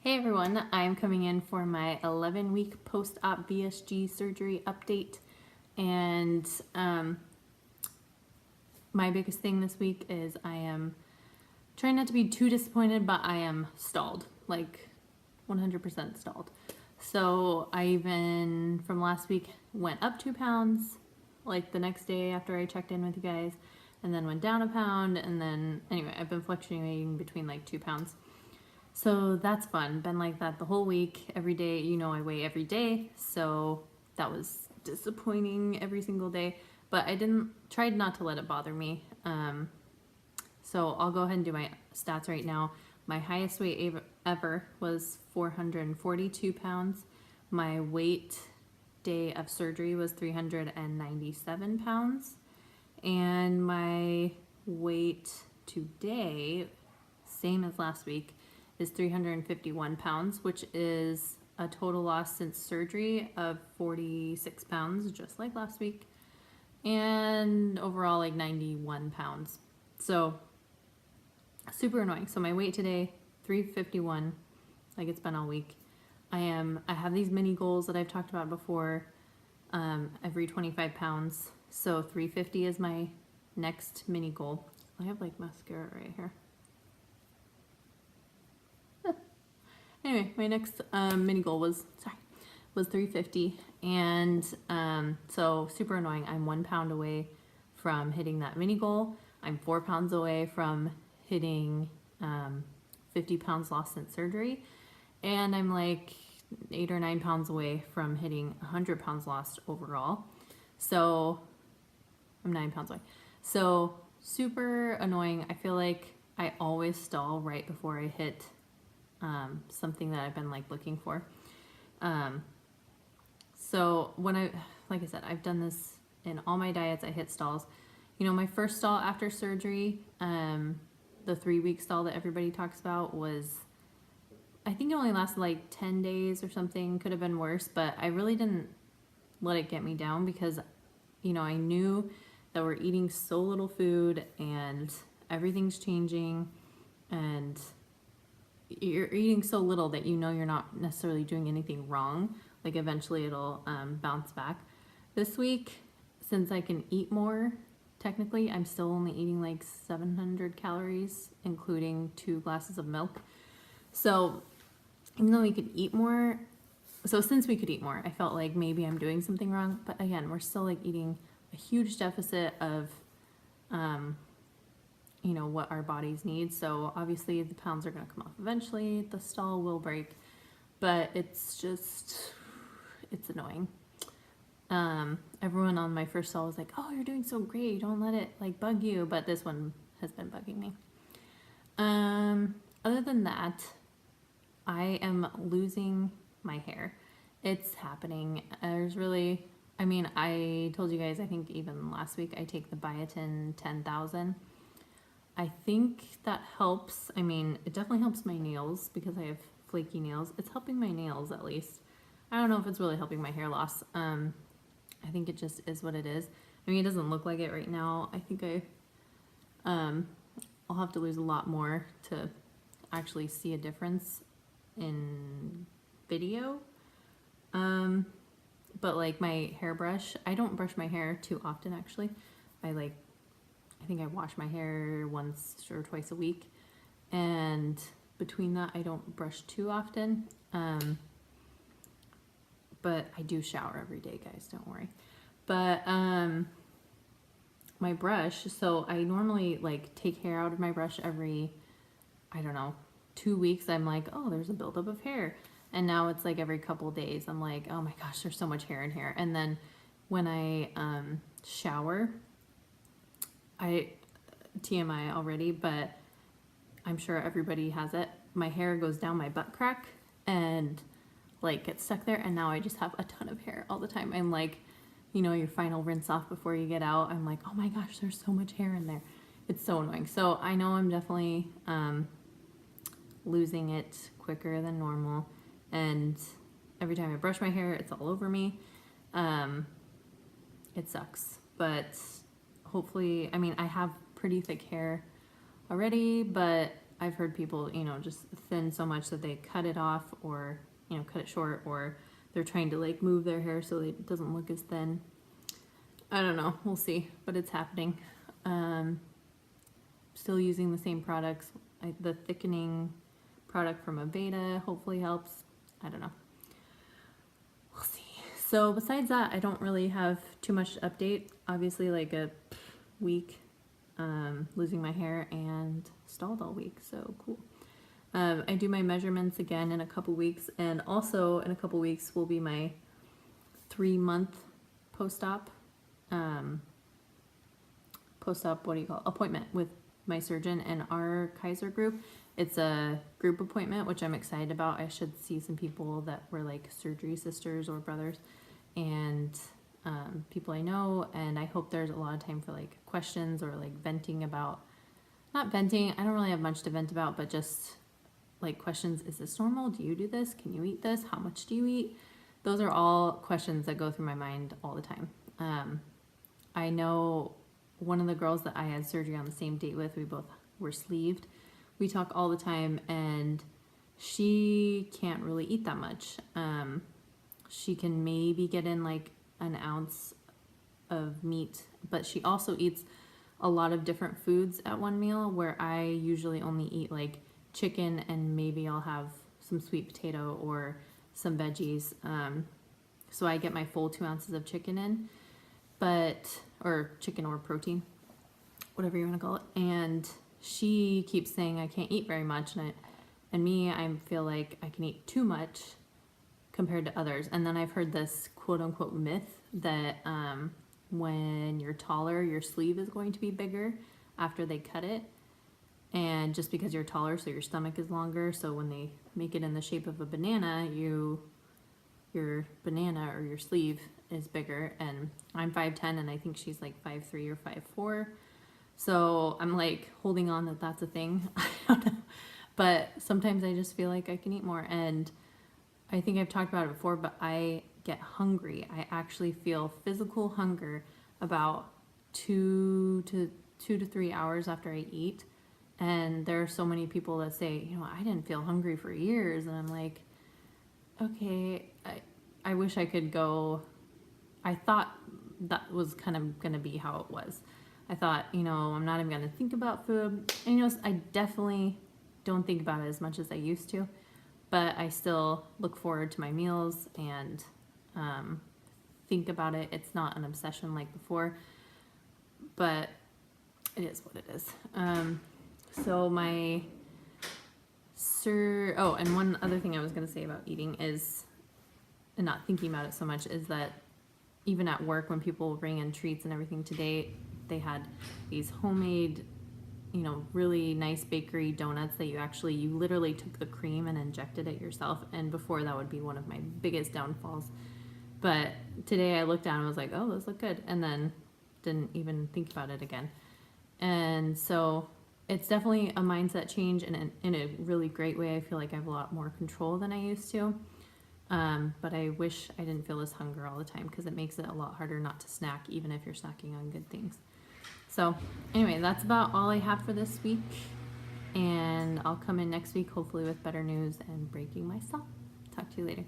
Hey everyone, I'm coming in for my 11-week post-op VSG surgery update, and my biggest thing this week is I am trying not to be too disappointed, but I am stalled, like 100% stalled. So I even from last week went up 2 pounds, like the next day after I checked in with you guys, and then went down a pound, and then anyway, I've been fluctuating between like 2 pounds. So that's fun. Been like that the whole week, every day. You know, I weigh every day, so that was disappointing every single day. But I tried not to let it bother me. So I'll go ahead and do my stats right now. My highest weight ever was 442 pounds. My weight day of surgery was 397 pounds. And my weight today, same as last week, is 351 pounds, which is a total loss since surgery of 46 pounds, just like last week, and overall like 91 pounds. So super annoying. So my weight today, 351, like it's been all week. I have these mini goals that I've talked about before, every 25 pounds. So 350 is my next mini goal. I have like mascara right here. Anyway, my next mini goal was 350, and so super annoying. I'm 1 pound away from hitting that mini goal. I'm 4 pounds away from hitting 50 pounds lost since surgery, and I'm like 8 or 9 pounds away from hitting 100 pounds lost overall. So I'm 9 pounds away. So super annoying. I feel like I always stall right before I hit something that I've been like looking for. So when like I said, I've done this in all my diets. I hit stalls. You know, my first stall after surgery, the 3-week stall that everybody talks about, was, I think it only lasted like 10 days or something. Could have been worse, but I really didn't let it get me down because, you know, I knew that we're eating so little food and everything's changing, and you're eating so little that you know you're not necessarily doing anything wrong. Like eventually it'll bounce back. This week, since I can eat more, technically I'm still only eating like 700 calories, including 2 glasses of milk. So even though we could eat more, since we could eat more, I felt like maybe I'm doing something wrong. But again, we're still like eating a huge deficit of you know, what our bodies need. So obviously the pounds are going to come off eventually. The stall will break, but it's annoying. Everyone on my first stall was like, oh, you're doing so great, don't let it like bug you. But this one has been bugging me. Other than that, I am losing my hair. It's happening. I mean, I told you guys, I think even last week, I take the biotin 10,000. I think that helps. I mean, it definitely helps my nails because I have flaky nails. It's helping my nails at least. I don't know if it's really helping my hair loss. I think it just is what it is. I mean, it doesn't look like it right now. I think I'll have to lose a lot more to actually see a difference in video. But like my hairbrush, I don't brush my hair too often actually. I think I wash my hair once or twice a week, and between that I don't brush too often, but I do shower every day, guys, don't worry. But my brush, so I normally like take hair out of my brush every, I don't know, 2 weeks. I'm like, oh, there's a buildup of hair, and now it's like every couple days I'm like, oh my gosh, there's so much hair in here. And then when I shower, TMI already, but I'm sure everybody has it. My hair goes down my butt crack and like gets stuck there, and now I just have a ton of hair all the time. I'm like, you know, your final rinse off before you get out, I'm like, oh my gosh, there's so much hair in there. It's so annoying. So I know I'm definitely losing it quicker than normal, and every time I brush my hair, it's all over me. It sucks, but hopefully, I mean, I have pretty thick hair already, but I've heard people, just thin so much that they cut it off or, cut it short, or they're trying to like move their hair so it doesn't look as thin. I don't know. We'll see, but it's happening. Still using the same products. The thickening product from Aveda hopefully helps. I don't know. We'll see. So besides that, I don't really have too much to update. Obviously, like a week losing my hair and stalled all week, so cool. I do my measurements again in a couple weeks, and also in a couple weeks will be my 3-month post-op appointment with my surgeon and our Kaiser group. It's a group appointment, which I'm excited about. I should see some people that were like surgery sisters or brothers, and people I know, and I hope there's a lot of time for like questions or like venting about, not venting, I don't really have much to vent about, but just like questions. Is this normal? Do you do this? Can you eat this? How much do you eat? Those are all questions that go through my mind all the time. I know one of the girls that I had surgery on the same date with, we both were sleeved. We talk all the time, and she can't really eat that much. She can maybe get in like an ounce of meat, but she also eats a lot of different foods at one meal, where I usually only eat like chicken and maybe I'll have some sweet potato or some veggies. So I get my full 2 ounces of chicken in, or chicken or protein, whatever you want to call it. And she keeps saying I can't eat very much, and I feel like I can eat too much compared to others. And then I've heard this quote unquote myth that when you're taller, your sleeve is going to be bigger after they cut it. And just because you're taller, so your stomach is longer. So when they make it in the shape of a banana, your banana or your sleeve is bigger. And I'm 5'10", and I think she's like 5'3" or 5'4". So I'm like holding on that that's a thing. I don't know. But sometimes I just feel like I can eat more. And I think I've talked about it before, but I get hungry. I actually feel physical hunger about 2 to 3 hours after I eat. And there are so many people that say, I didn't feel hungry for years. And I'm like, okay, I wish I could go. I thought that was kind of going to be how it was. I thought, I'm not even going to think about food. And, I definitely don't think about it as much as I used to. But I still look forward to my meals and think about it. It's not an obsession like before, but it is what it is. So and one other thing I was going to say about eating is, and not thinking about it so much, is that even at work when people bring in treats and everything today, they had these homemade, really nice bakery donuts that you literally took the cream and injected it yourself. And before, that would be one of my biggest downfalls. But today I looked down and was like, oh, those look good. And then didn't even think about it again. And so it's definitely a mindset change, and in a really great way. I feel like I have a lot more control than I used to. But I wish I didn't feel this hunger all the time, because it makes it a lot harder not to snack, even if you're snacking on good things. So anyway, that's about all I have for this week. And I'll come in next week, hopefully with better news and breaking myself. Talk to you later.